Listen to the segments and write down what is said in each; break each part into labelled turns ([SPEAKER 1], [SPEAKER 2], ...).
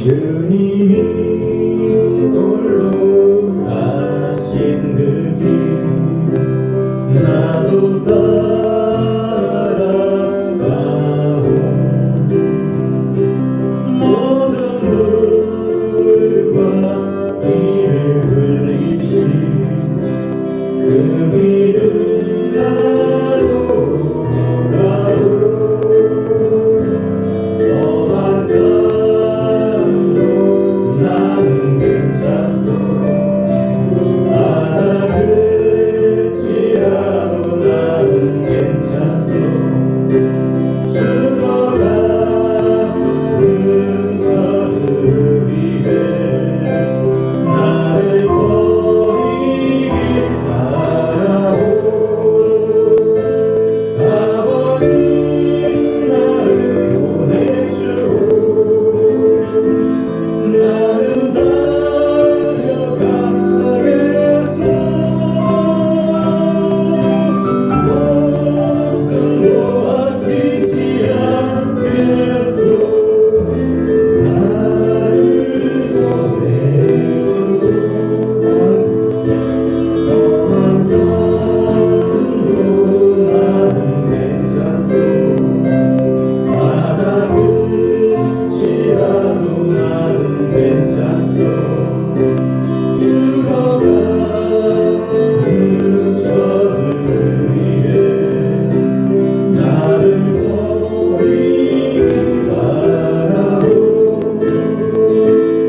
[SPEAKER 1] 주님이 홀로 가신 그 길 나도 따라가오 모든 물과 피를 흘리신 그 길을 나도 가오 험한 산도 나는 괜찮소 바다 끝이라도 나는 괜찮소 죽어가는 저들을 위해 나를 버리길 바라오 아버지 나를 보내주오 나는 달려가겠어 목숨도 아끼지 않겠소 나를 보내주고 험한 산도 나는 괜찮소 바다 끝이라도 나는 괜찮소 죽어가는 저들을 위해 나를 버리길 바라오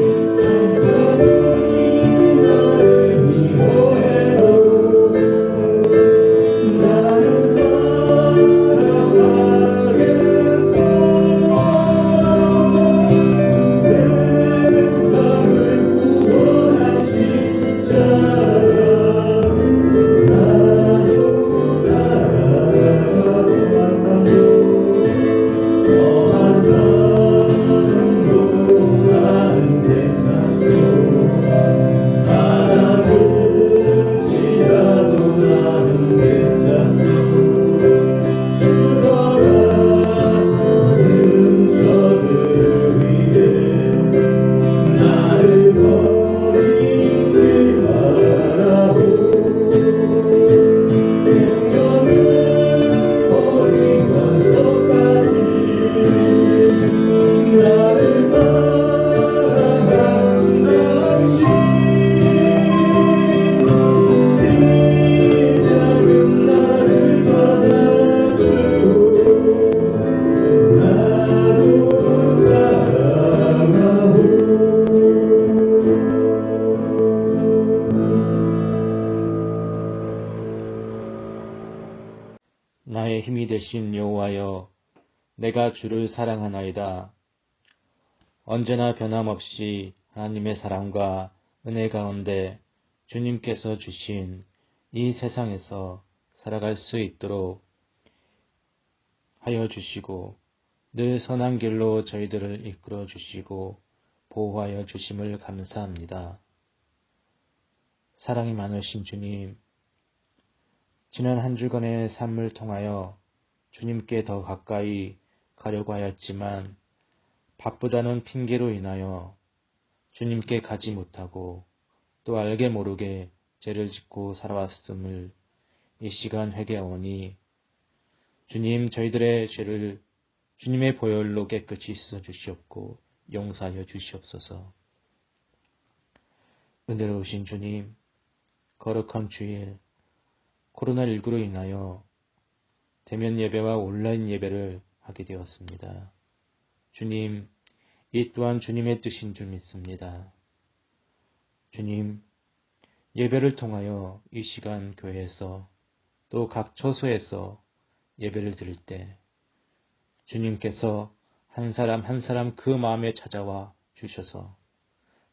[SPEAKER 1] 천사는 나를 미워해도 나는 살아가겠어 세상을 구원하신 자라 나도 따라가서 험한 산도 나는 괜찮소 바다 끝이라도 나는 괜찮소 죽어가는 저들을 위해 나를 버리길 바라오 생명을 버리면서까지 나를 사랑한 당신 이 작은 나를 받아주오 나도 사랑하오
[SPEAKER 2] 나의 힘이 되신 여호와여, 내가 주를 사랑하나이다. 언제나 변함없이 하나님의 사랑과 은혜 가운데 주님께서 주신 이 세상에서 살아갈 수 있도록 하여 주시고 늘 선한 길로 저희들을 이끌어 주시고 보호하여 주심을 감사합니다. 사랑이 많으신 주님, 지난 한 주간의 삶을 통하여 주님께 더 가까이 가려고 하였지만 바쁘다는 핑계로 인하여 주님께 가지 못하고 또 알게 모르게 죄를 짓고 살아왔음을 이 시간 회개하오니 주님, 저희들의 죄를 주님의 보혈로 깨끗이 씻어 주시옵고 용서하여 주시옵소서. 은혜로우신 주님, 거룩한 주일 코로나19로 인하여 대면 예배와 온라인 예배를 하게 되었습니다. 주님, 이 또한 주님의 뜻인 줄 믿습니다. 주님, 예배를 통하여 이 시간 교회에서 또 각 처소에서 예배를 드릴 때 주님께서 한 사람 한 사람 그 마음에 찾아와 주셔서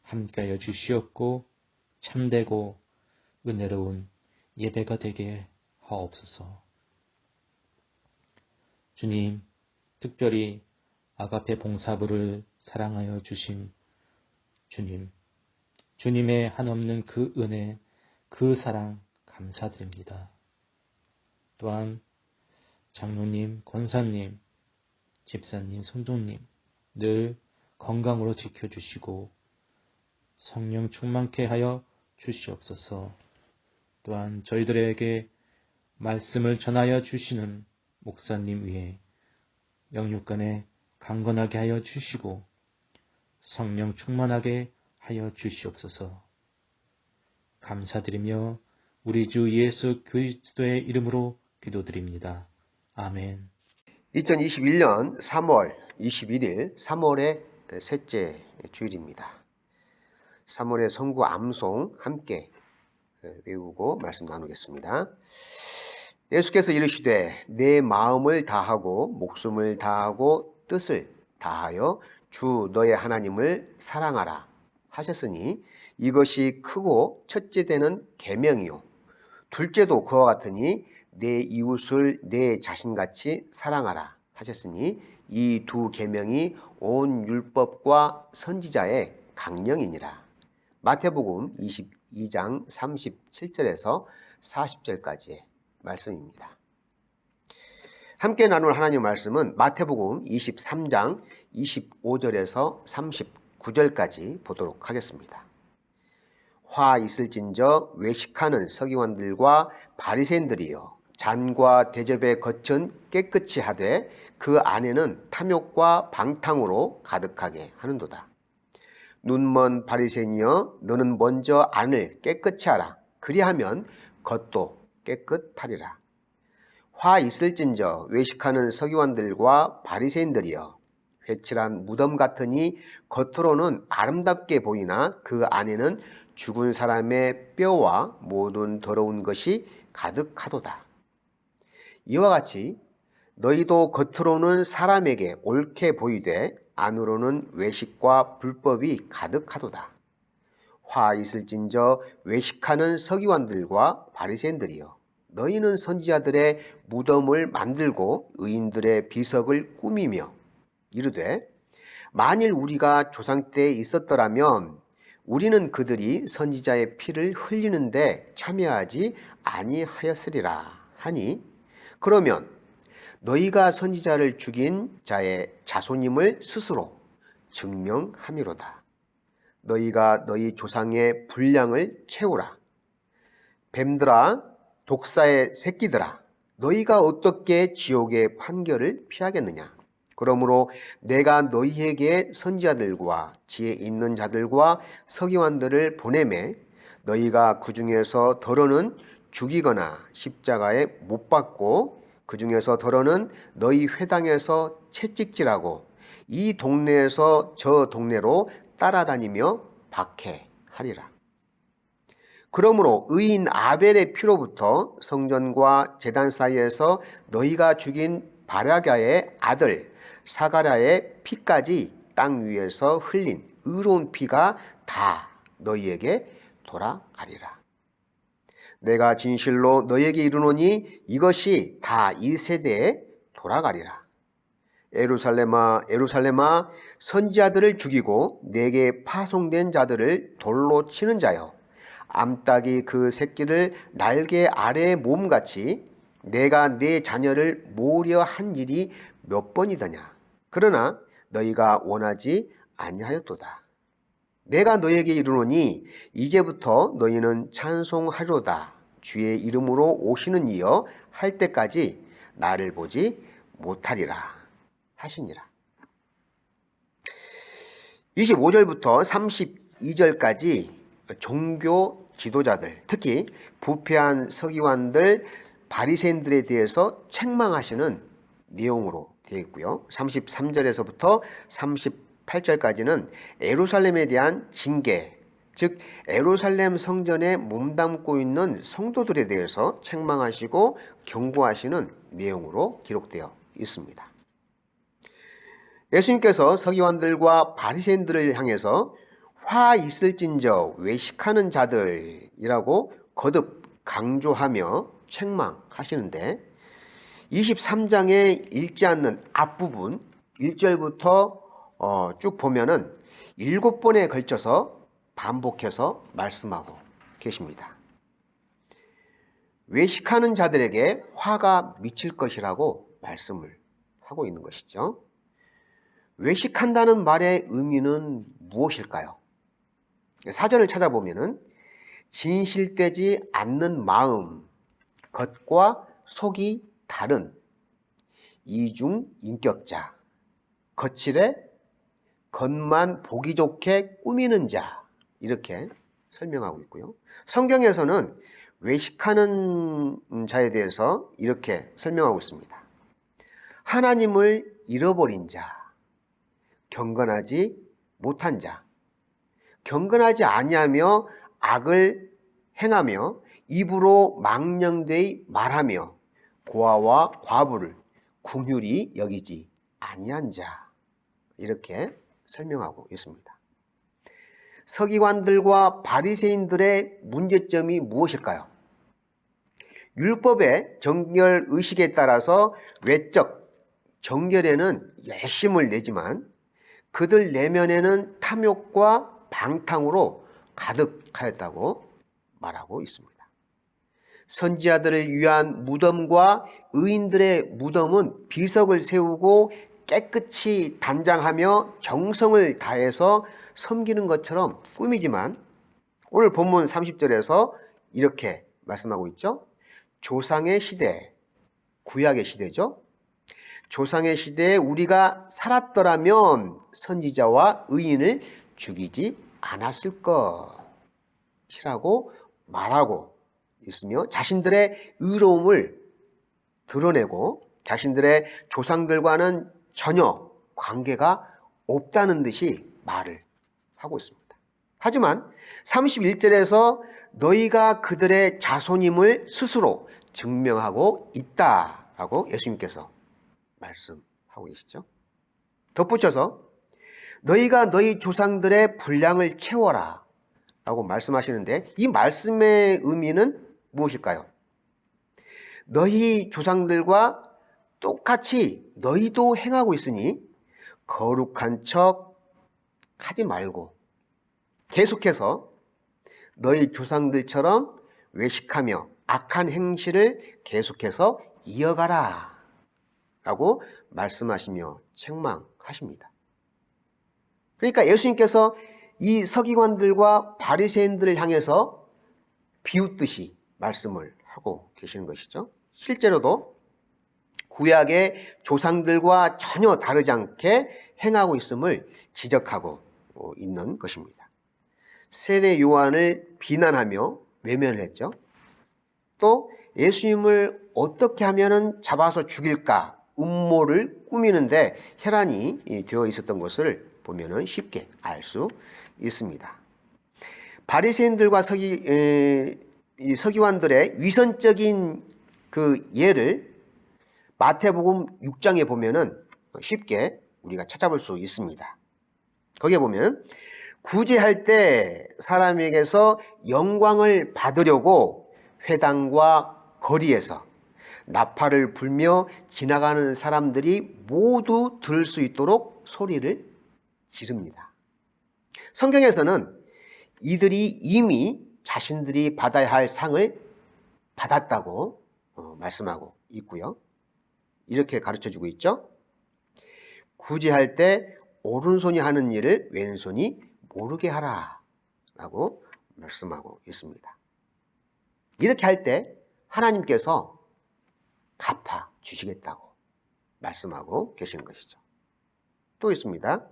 [SPEAKER 2] 함께하여 주시옵고 참되고 은혜로운 예배가 되게 하옵소서. 주님, 특별히 아가페 봉사부를 사랑하여 주신 주님, 주님의 한없는 그 은혜, 그 사랑 감사드립니다. 또한 장로님, 권사님, 집사님, 성도님 늘 건강으로 지켜주시고 성령 충만케 하여 주시옵소서. 또한 저희들에게 말씀을 전하여 주시는 목사님 위에 영육간에 강건하게 하여 주시고 성령 충만하게 하여 주시옵소서. 감사드리며 우리 주 예수 그리스도의 이름으로 기도드립니다. 아멘.
[SPEAKER 3] 2021년 3월 21일 3월의 셋째 주일입니다. 3월의 성구 암송 함께 외우고 말씀 나누겠습니다. 예수께서 이르시되 내 마음을 다하고 목숨을 다하고 뜻을 다하여 주 너의 하나님을 사랑하라 하셨으니 이것이 크고 첫째 되는 계명이요 둘째도 그와 같으니 내 이웃을 내 자신같이 사랑하라 하셨으니 이 두 계명이 온 율법과 선지자의 강령이니라. 마태복음 22장 37절에서 40절까지의 말씀입니다. 함께 나눌 하나님의 말씀은 마태복음 23장 25절에서 39절까지 보도록 하겠습니다. 화 있을진저 외식하는 서기관들과 바리새인들이여 잔과 대접의 겉은 깨끗이 하되 그 안에는 탐욕과 방탕으로 가득하게 하는도다. 눈먼 바리새인이여 너는 먼저 안을 깨끗이 하라. 그리하면 겉도 깨끗하리라. 화 있을진저 외식하는 서기관들과 바리새인들이여 회칠한 무덤 같으니 겉으로는 아름답게 보이나 그 안에는 죽은 사람의 뼈와 모든 더러운 것이 가득하도다. 이와 같이 너희도 겉으로는 사람에게 옳게 보이되 안으로는 외식과 불법이 가득하도다. 화 있을진저 외식하는 서기관들과 바리새인들이여 너희는 선지자들의 무덤을 만들고 의인들의 비석을 꾸미며 이르되 만일 우리가 조상 때에 있었더라면 우리는 그들이 선지자의 피를 흘리는데 참여하지 아니하였으리라 하니 그러면 너희가 선지자를 죽인 자의 자손임을 스스로 증명함이로다. 너희가 너희 조상의 분량을 채우라. 뱀들아 독사의 새끼들아 너희가 어떻게 지옥의 판결을 피하겠느냐. 그러므로 내가 너희에게 선지자들과 지혜 있는 자들과 서기관들을 보내매 너희가 그 중에서 더러는 죽이거나 십자가에 못 박고 그 중에서 더러는 너희 회당에서 채찍질하고 이 동네에서 저 동네로 따라다니며 박해하리라. 그러므로 의인 아벨의 피로부터 성전과 제단 사이에서 너희가 죽인 바라갸의 아들 사가랴의 피까지 땅 위에서 흘린 의로운 피가 다 너희에게 돌아가리라. 내가 진실로 너희에게 이르노니 이것이 다 이 세대에 돌아가리라. 예루살렘아 예루살렘아 선지자들을 죽이고 내게 파송된 자들을 돌로 치는 자여 암탉이 그 새끼를 날개 아래의 몸같이 내가 내 자녀를 모으려 한 일이 몇 번이더냐. 그러나 너희가 원하지 아니하였도다. 내가 너희에게 이르노니 이제부터 너희는 찬송하리로다. 주의 이름으로 오시는 이여 할 때까지 나를 보지 못하리라 하시니라. 25절부터 32절까지 종교 지도자들, 특히 부패한 서기관들, 바리새인들에 대해서 책망하시는 내용으로 되어 있고요. 33절에서부터 38절까지는 예루살렘에 대한 징계, 즉 예루살렘 성전에 몸담고 있는 성도들에 대해서 책망하시고 경고하시는 내용으로 기록되어 있습니다. 예수님께서 서기관들과 바리새인들을 향해서 화 있을진저 외식하는 자들이라고 거듭 강조하며 책망하시는데 23장에 읽지 않는 앞부분 1절부터 쭉 보면은 7번에 걸쳐서 반복해서 말씀하고 계십니다. 외식하는 자들에게 화가 미칠 것이라고 말씀을 하고 있는 것이죠. 외식한다는 말의 의미는 무엇일까요? 사전을 찾아보면은 진실되지 않는 마음, 겉과 속이 다른 이중인격자, 거칠에 겉만 보기 좋게 꾸미는 자, 이렇게 설명하고 있고요. 성경에서는 외식하는 자에 대해서 이렇게 설명하고 있습니다. 하나님을 잃어버린 자, 경건하지 못한 자, 경건하지 아니하며 악을 행하며 입으로 망령되이 말하며 고아와 과부를 긍휼히 여기지 아니한 자, 이렇게 설명하고 있습니다. 서기관들과 바리새인들의 문제점이 무엇일까요? 율법의 정결 의식에 따라서 외적 정결에는 열심을 내지만 그들 내면에는 탐욕과 방탕으로 가득하였다고 말하고 있습니다. 선지자들을 위한 무덤과 의인들의 무덤은 비석을 세우고 깨끗이 단장하며 정성을 다해서 섬기는 것처럼 꾸미지만 오늘 본문 30절에서 이렇게 말씀하고 있죠. 조상의 시대, 구약의 시대죠. 조상의 시대에 우리가 살았더라면 선지자와 의인을 죽이지 않았을 것이라고 말하고 있으며 자신들의 의로움을 드러내고 자신들의 조상들과는 전혀 관계가 없다는 듯이 말을 하고 있습니다. 하지만 31절에서 너희가 그들의 자손임을 스스로 증명하고 있다라고 예수님께서 말씀하고 계시죠. 덧붙여서 너희가 너희 조상들의 분량을 채워라 라고 말씀하시는데 이 말씀의 의미는 무엇일까요? 너희 조상들과 똑같이 너희도 행하고 있으니 거룩한 척 하지 말고 계속해서 너희 조상들처럼 외식하며 악한 행실을 계속해서 이어가라 라고 말씀하시며 책망하십니다. 그러니까 예수님께서 이 서기관들과 바리새인들을 향해서 비웃듯이 말씀을 하고 계시는 것이죠. 실제로도 구약의 조상들과 전혀 다르지 않게 행하고 있음을 지적하고 있는 것입니다. 세례 요한을 비난하며 외면을 했죠. 또 예수님을 어떻게 하면 잡아서 죽일까 음모를 꾸미는데 혈안이 되어 있었던 것을 보면 쉽게 알 수 있습니다. 바리새인들과 서기관들의 위선적인 그 예를 마태복음 6장에 보면은 쉽게 우리가 찾아볼 수 있습니다. 거기에 보면 구제할 때 사람에게서 영광을 받으려고 회당과 거리에서 나팔을 불며 지나가는 사람들이 모두 들을 수 있도록 소리를 지릅니다. 성경에서는 이들이 이미 자신들이 받아야 할 상을 받았다고 말씀하고 있고요. 이렇게 가르쳐주고 있죠. 구제할 때 오른손이 하는 일을 왼손이 모르게 하라 라고 말씀하고 있습니다. 이렇게 할 때 하나님께서 갚아 주시겠다고 말씀하고 계시는 것이죠. 또 있습니다.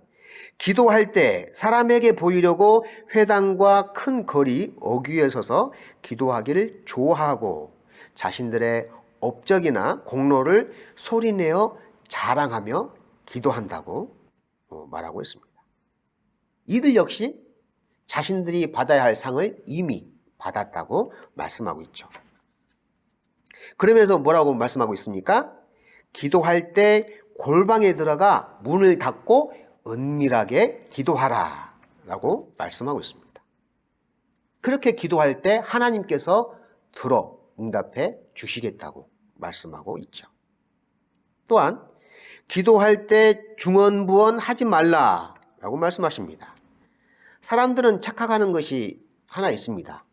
[SPEAKER 3] 기도할 때 사람에게 보이려고 회당과 큰 거리 어귀에 서서 기도하기를 좋아하고 자신들의 업적이나 공로를 소리내어 자랑하며 기도한다고 말하고 있습니다. 이들 역시 자신들이 받아야 할 상을 이미 받았다고 말씀하고 있죠. 그러면서 뭐라고 말씀하고 있습니까? 기도할 때 골방에 들어가 문을 닫고 은밀하게 기도하라 라고 말씀하고 있습니다. 그렇게 기도할 때 하나님께서 들어 응답해 주시겠다고 말씀하고 있죠. 또한 기도할 때 중언부언 하지 말라 라고 말씀하십니다. 사람들은 착각하는 것이 하나 있습니다.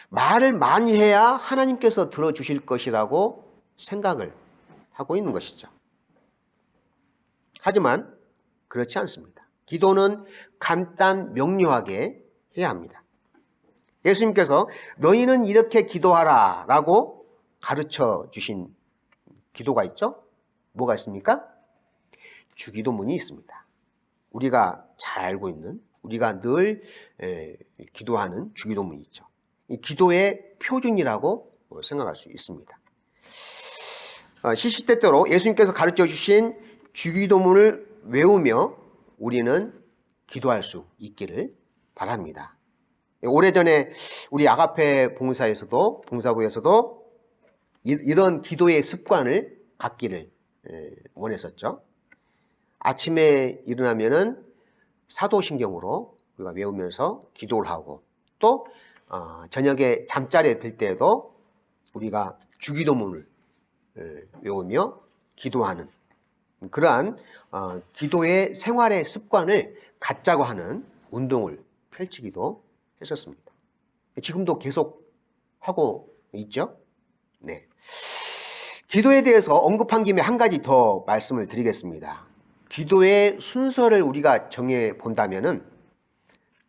[SPEAKER 3] 말을 많이 해야 하나님께서 들어주실 것이라고 생각을 하고 있는 것이죠. 하지만 그렇지 않습니다. 기도는 간단 명료하게 해야 합니다. 예수님께서 너희는 이렇게 기도하라 라고 가르쳐 주신 기도가 있죠? 뭐가 있습니까? 주기도문이 있습니다. 우리가 잘 알고 있는, 우리가 늘 기도하는 주기도문이 있죠. 이 기도의 표준이라고 생각할 수 있습니다. 시시때때로 예수님께서 가르쳐 주신 주기도문을 외우며 우리는 기도할 수 있기를 바랍니다. 오래전에 우리 아가페 봉사부에서도 이런 기도의 습관을 갖기를 원했었죠. 아침에 일어나면은 사도신경으로 우리가 외우면서 기도를 하고 또 저녁에 잠자리에 들 때에도 우리가 주기도문을 외우며 기도하는 그러한 기도의 생활의 습관을 갖자고 하는 운동을 펼치기도 했었습니다. 지금도 계속 하고 있죠? 네. 기도에 대해서 언급한 김에 한 가지 더 말씀을 드리겠습니다. 기도의 순서를 우리가 정해 본다면은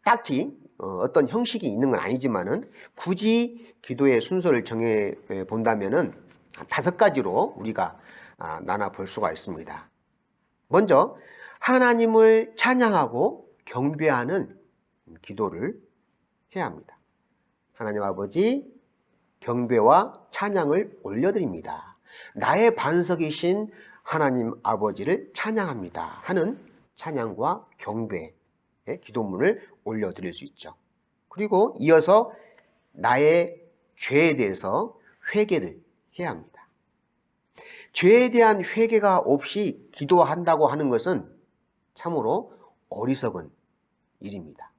[SPEAKER 3] 딱히 어떤 형식이 있는 건 아니지만은 굳이 기도의 순서를 정해 본다면은 5가지로 우리가 나눠 볼 수가 있습니다. 먼저 하나님을 찬양하고 경배하는 기도를 해야 합니다. 하나님 아버지 경배와 찬양을 올려드립니다. 나의 반석이신 하나님 아버지를 찬양합니다 하는 찬양과 경배의 기도문을 올려드릴 수 있죠. 그리고 이어서 나의 죄에 대해서 회개를 해야 합니다. 죄에 대한 회개가 없이 기도한다고 하는 것은 참으로 어리석은 일입니다.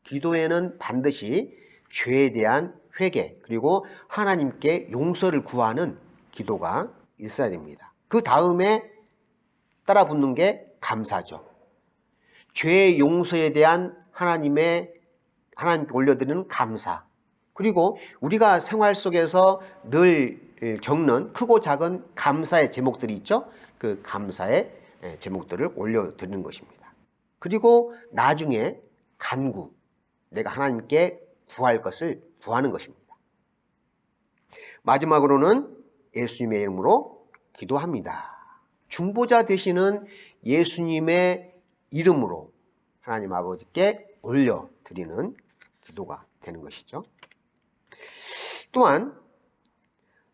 [SPEAKER 3] 기도에는 반드시 죄에 대한 회개 그리고 하나님께 용서를 구하는 기도가 있어야 됩니다. 그 다음에 따라붙는 게 감사죠. 죄의 용서에 대한 하나님께 올려드리는 감사 그리고 우리가 생활 속에서 늘 겪는 크고 작은 감사의 제목들이 있죠. 그 감사의 제목들을 올려드리는 것입니다. 그리고 나중에 간구 내가 하나님께 구할 것을 구하는 것입니다. 마지막으로는 예수님의 이름으로 기도합니다. 중보자 되시는 예수님의 이름으로 하나님 아버지께 올려드리는 기도가 되는 것이죠. 또한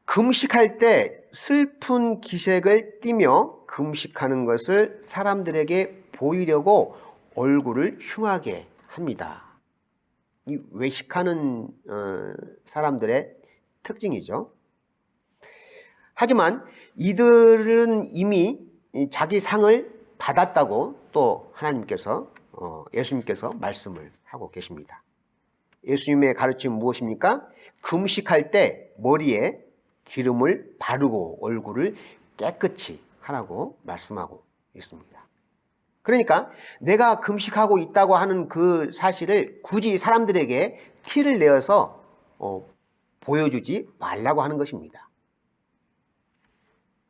[SPEAKER 3] 금식할 때 슬픈 기색을 띠며 금식하는 것을 사람들에게 보이려고 얼굴을 흉하게 합니다. 이 외식하는 사람들의 특징이죠. 하지만 이들은 이미 자기 상을 받았다고 또 하나님께서 예수님께서 말씀을 하고 계십니다. 예수님의 가르침은 무엇입니까? 금식할 때 머리에 기름을 바르고 얼굴을 깨끗이 하라고 말씀하고 있습니다. 그러니까 내가 금식하고 있다고 하는 그 사실을 굳이 사람들에게 티를 내어서 보여주지 말라고 하는 것입니다.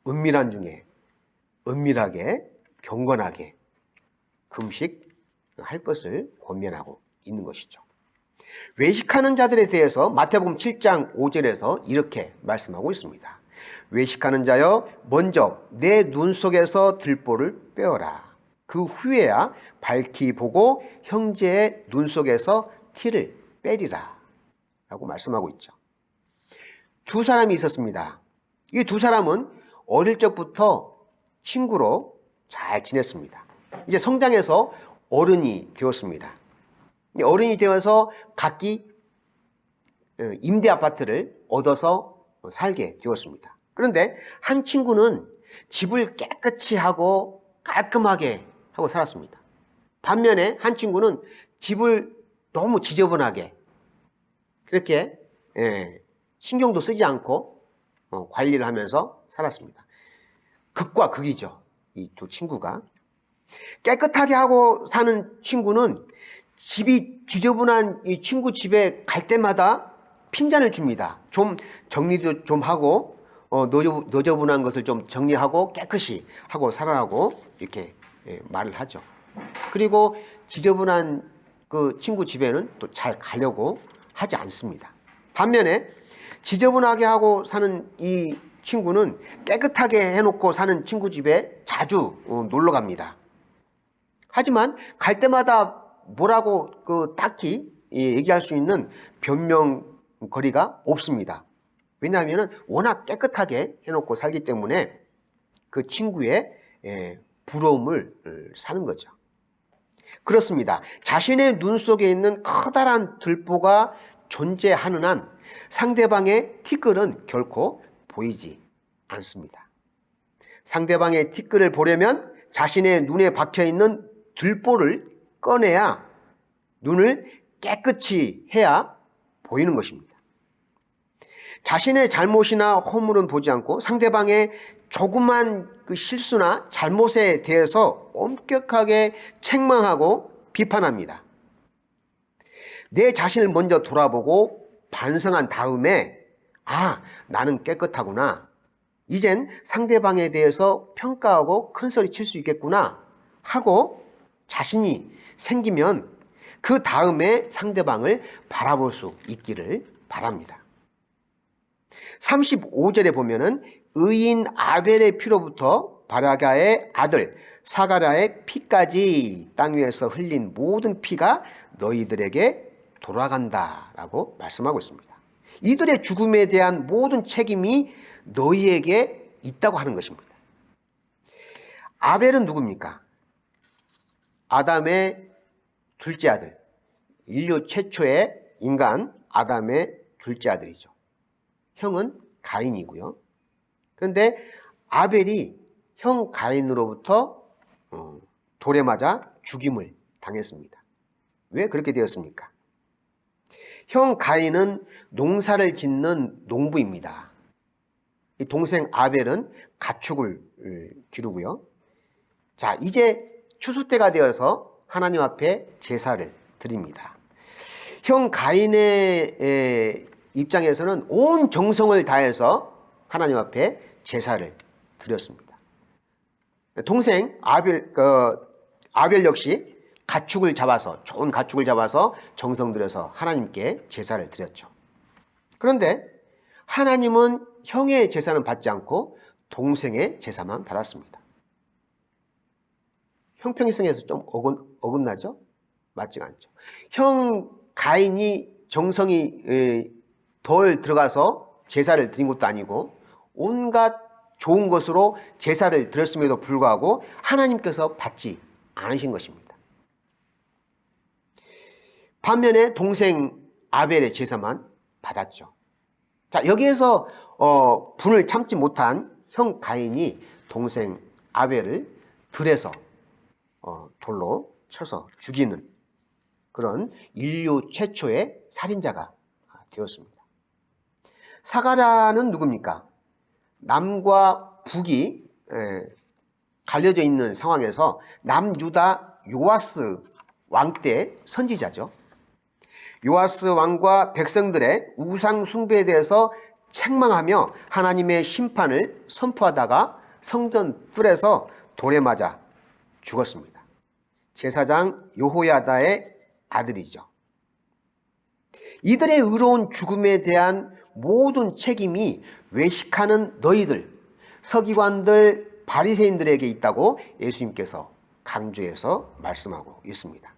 [SPEAKER 3] 은밀한 중에 은밀하게 경건하게 금식할 것을 권면하고 있는 것이죠. 외식하는 자들에 대해서 마태복음 7장 5절에서 이렇게 말씀하고 있습니다. 외식하는 자여 먼저 내 눈 속에서 들보를 빼어라. 그 후에야 밝히 보고 형제의 눈 속에서 티를 빼리라 라고 말씀하고 있죠. 두 사람이 있었습니다. 이 두 사람은 어릴 적부터 친구로 잘 지냈습니다. 이제 성장해서 어른이 되었습니다. 어른이 되어서 각기 임대 아파트를 얻어서 살게 되었습니다. 그런데 한 친구는 집을 깨끗이 하고 깔끔하게 하고 살았습니다. 반면에 한 친구는 집을 너무 지저분하게 그렇게 신경도 쓰지 않고 관리를 하면서 살았습니다. 극과 극이죠. 이 두 친구가. 깨끗하게 하고 사는 친구는 집이 지저분한 이 친구 집에 갈 때마다 핀잔을 줍니다. 좀 정리도 좀 하고 너저분한 것을 좀 정리하고 깨끗이 하고 살아라고 이렇게 말을 하죠. 그리고 지저분한 그 친구 집에는 또 잘 가려고 하지 않습니다. 반면에 지저분하게 하고 사는 이 친구는 깨끗하게 해놓고 사는 친구 집에 자주 놀러 갑니다. 하지만 갈 때마다 뭐라고 딱히 얘기할 수 있는 변명거리가 없습니다. 왜냐하면 워낙 깨끗하게 해놓고 살기 때문에 그 친구의 부러움을 사는 거죠. 그렇습니다. 자신의 눈 속에 있는 커다란 들보가 존재하는 한 상대방의 티끌은 결코 보이지 않습니다. 상대방의 티끌을 보려면 자신의 눈에 박혀 있는 들보를 꺼내야 눈을 깨끗이 해야 보이는 것입니다. 자신의 잘못이나 허물은 보지 않고 상대방의 조그만 그 실수나 잘못에 대해서 엄격하게 책망하고 비판합니다. 내 자신을 먼저 돌아보고 반성한 다음에 나는 깨끗하구나. 이젠 상대방에 대해서 평가하고 큰소리 칠 수 있겠구나 하고 자신이 생기면 그 다음에 상대방을 바라볼 수 있기를 바랍니다. 35절에 보면은 의인 아벨의 피로부터 바라가의 아들 사가랴의 피까지 땅 위에서 흘린 모든 피가 너희들에게 돌아간다라고 말씀하고 있습니다. 이들의 죽음에 대한 모든 책임이 너희에게 있다고 하는 것입니다. 아벨은 누굽니까? 아담의 둘째 아들, 인류 최초의 인간 아담의 둘째 아들이죠. 형은 가인이고요. 그런데 아벨이 형 가인으로부터 돌에 맞아 죽임을 당했습니다. 왜 그렇게 되었습니까? 형 가인은 농사를 짓는 농부입니다. 이 동생 아벨은 가축을 기르고요. 자, 이제 추수 때가 되어서 하나님 앞에 제사를 드립니다. 형 가인의 입장에서는 온 정성을 다해서 하나님 앞에 제사를 드렸습니다. 동생 아벨 역시 가축을 잡아서 좋은 가축을 잡아서 정성 들여서 하나님께 제사를 드렸죠. 그런데 하나님은 형의 제사는 받지 않고 동생의 제사만 받았습니다. 형평성에서 좀 어긋나죠? 맞지가 않죠. 형 가인이 정성이 덜 들어가서 제사를 드린 것도 아니고 온갖 좋은 것으로 제사를 드렸음에도 불구하고 하나님께서 받지 않으신 것입니다. 반면에 동생 아벨의 제사만 받았죠. 자, 여기에서 분을 참지 못한 형 가인이 동생 아벨을 들에서 돌로 쳐서 죽이는 그런 인류 최초의 살인자가 되었습니다. 사가랴는 누굽니까? 남과 북이 갈려져 있는 상황에서 남유다 요아스 왕 때 선지자죠. 요아스 왕과 백성들의 우상 숭배에 대해서 책망하며 하나님의 심판을 선포하다가 성전 뜰에서 돌에 맞아 죽었습니다. 제사장 여호야다의 아들이죠. 이들의 의로운 죽음에 대한 모든 책임이 외식하는 너희들, 서기관들, 바리새인들에게 있다고 예수님께서 강조해서 말씀하고 있습니다.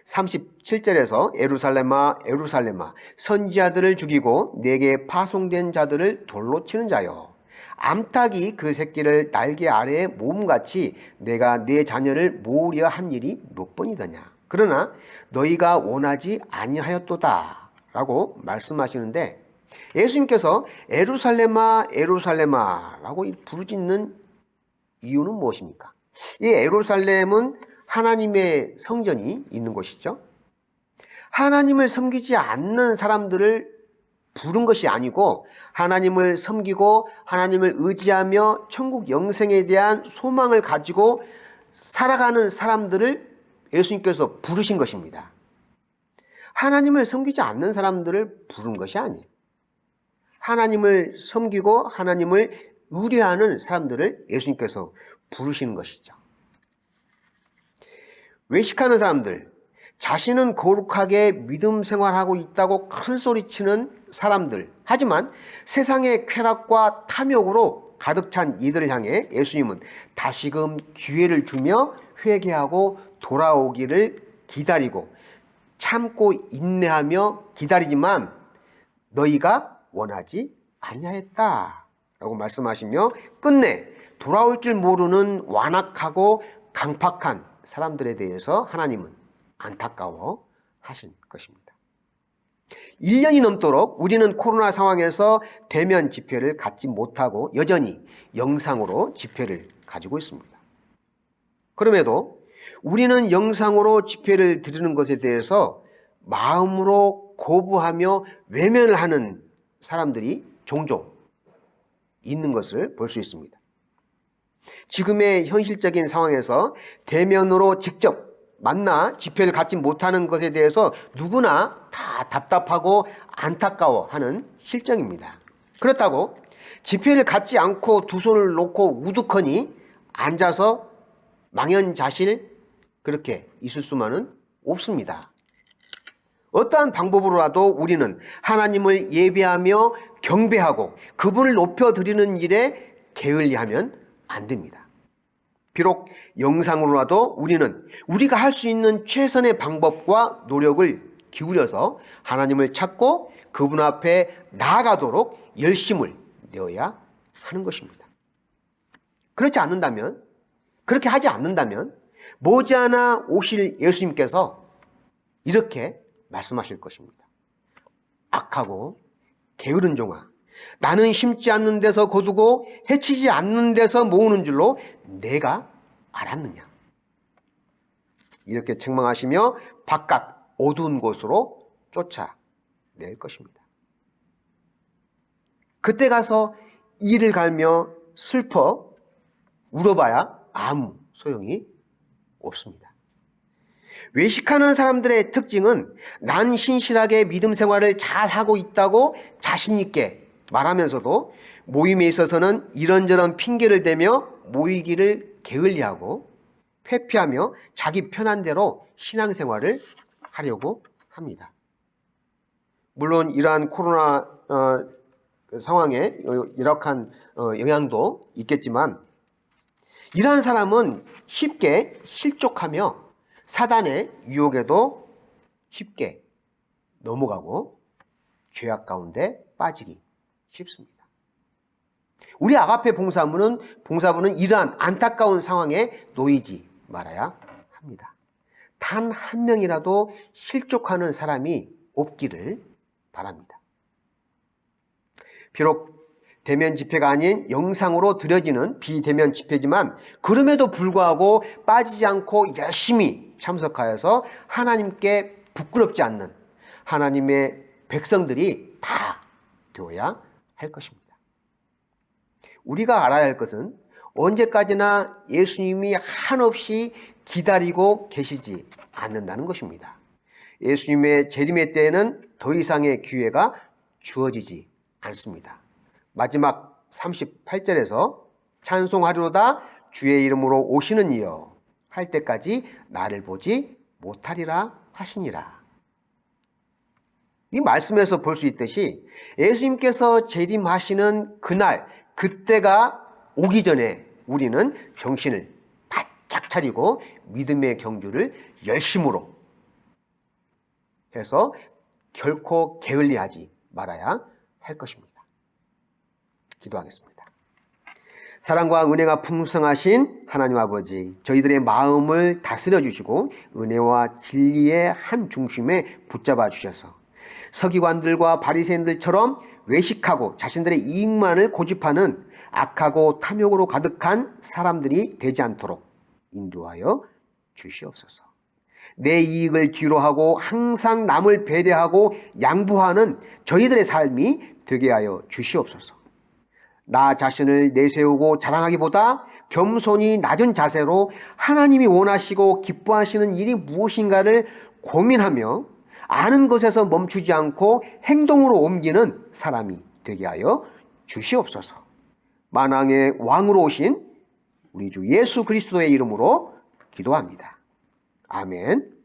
[SPEAKER 3] 37절에서 에루살렘아 에루살렘아 선지자들을 죽이고 내게 파송된 자들을 돌로 치는 자여 암탉이 그 새끼를 날개 아래에 몸같이 내가 내 자녀를 모으려 한 일이 몇 번이더냐. 그러나 너희가 원하지 아니하였도다 라고 말씀하시는데 예수님께서 에루살렘아 에루살렘아 라고 부르짖는 이유는 무엇입니까? 이 에루살렘은 하나님의 성전이 있는 곳이죠. 하나님을 섬기지 않는 사람들을 부른 것이 아니고 하나님을 섬기고 하나님을 의지하며 천국 영생에 대한 소망을 가지고 살아가는 사람들을 예수님께서 부르신 것입니다. 하나님을 섬기지 않는 사람들을 부른 것이 아니에요. 하나님을 섬기고 하나님을 의뢰하는 사람들을 예수님께서 부르시는 것이죠. 외식하는 사람들, 자신은 거룩하게 믿음 생활하고 있다고 큰 소리치는 사람들, 하지만 세상의 쾌락과 탐욕으로 가득 찬 이들을 향해 예수님은 다시금 기회를 주며 회개하고 돌아오기를 기다리고 참고 인내하며 기다리지만 너희가 원하지 아니하였다 라고 말씀하시며 끝내 돌아올 줄 모르는 완악하고 강팍한 사람들에 대해서 하나님은 안타까워 하신 것입니다. 1년이 넘도록 우리는 코로나 상황에서 대면 집회를 갖지 못하고 여전히 영상으로 집회를 가지고 있습니다. 그럼에도 우리는 영상으로 집회를 드리는 것에 대해서 마음으로 거부하며 외면을 하는 사람들이 종종 있는 것을 볼 수 있습니다. 지금의 현실적인 상황에서 대면으로 직접 만나 집회를 갖지 못하는 것에 대해서 누구나 다 답답하고 안타까워하는 실정입니다. 그렇다고 집회를 갖지 않고 두 손을 놓고 우두커니 앉아서 망연자실 그렇게 있을 수만은 없습니다. 어떠한 방법으로라도 우리는 하나님을 예배하며 경배하고 그분을 높여드리는 일에 게을리하면 안 됩니다. 비록 영상으로라도 우리는 우리가 할 수 있는 최선의 방법과 노력을 기울여서 하나님을 찾고 그분 앞에 나아가도록 열심을 내어야 하는 것입니다. 그렇게 하지 않는다면 머지않아 오실 예수님께서 이렇게 말씀하실 것입니다. 악하고 게으른 종아, 나는 심지 않는 데서 거두고 해치지 않는 데서 모으는 줄로 내가 알았느냐. 이렇게 책망하시며 바깥 어두운 곳으로 쫓아낼 것입니다. 그때 가서 이를 갈며 슬퍼 울어봐야 아무 소용이 없습니다. 외식하는 사람들의 특징은 난 신실하게 믿음 생활을 잘하고 있다고 자신 있게 말하면서도 모임에 있어서는 이런저런 핑계를 대며 모이기를 게을리하고 회피하며 자기 편한 대로 신앙생활을 하려고 합니다. 물론 이러한 코로나 상황에 열악한 영향도 있겠지만 이러한 사람은 쉽게 실족하며 사단의 유혹에도 쉽게 넘어가고 죄악 가운데 빠지기 쉽습니다. 우리 아가페 봉사부는 이러한 안타까운 상황에 놓이지 말아야 합니다. 단 한 명이라도 실족하는 사람이 없기를 바랍니다. 비록 대면 집회가 아닌 영상으로 드려지는 비대면 집회지만 그럼에도 불구하고 빠지지 않고 열심히 참석하여서 하나님께 부끄럽지 않는 하나님의 백성들이 다 되어야 할 것입니다. 우리가 알아야 할 것은 언제까지나 예수님이 한없이 기다리고 계시지 않는다는 것입니다. 예수님의 재림의 때에는 더 이상의 기회가 주어지지 않습니다. 마지막 38절에서 찬송하리로다 주의 이름으로 오시는 이여 할 때까지 나를 보지 못하리라 하시니라. 이 말씀에서 볼 수 있듯이 예수님께서 재림하시는 그날 그때가 오기 전에 우리는 정신을 바짝 차리고 믿음의 경주를 열심으로 해서 결코 게을리하지 말아야 할 것입니다. 기도하겠습니다. 사랑과 은혜가 풍성하신 하나님 아버지, 저희들의 마음을 다스려 주시고 은혜와 진리의 한 중심에 붙잡아 주셔서 서기관들과 바리새인들처럼 외식하고 자신들의 이익만을 고집하는 악하고 탐욕으로 가득한 사람들이 되지 않도록 인도하여 주시옵소서. 내 이익을 뒤로하고 항상 남을 배려하고 양보하는 저희들의 삶이 되게 하여 주시옵소서. 나 자신을 내세우고 자랑하기보다 겸손히 낮은 자세로 하나님이 원하시고 기뻐하시는 일이 무엇인가를 고민하며 아는 것에서 멈추지 않고 행동으로 옮기는 사람이 되게 하여 주시옵소서. 만왕의 왕으로 오신 우리 주 예수 그리스도의 이름으로 기도합니다. 아멘.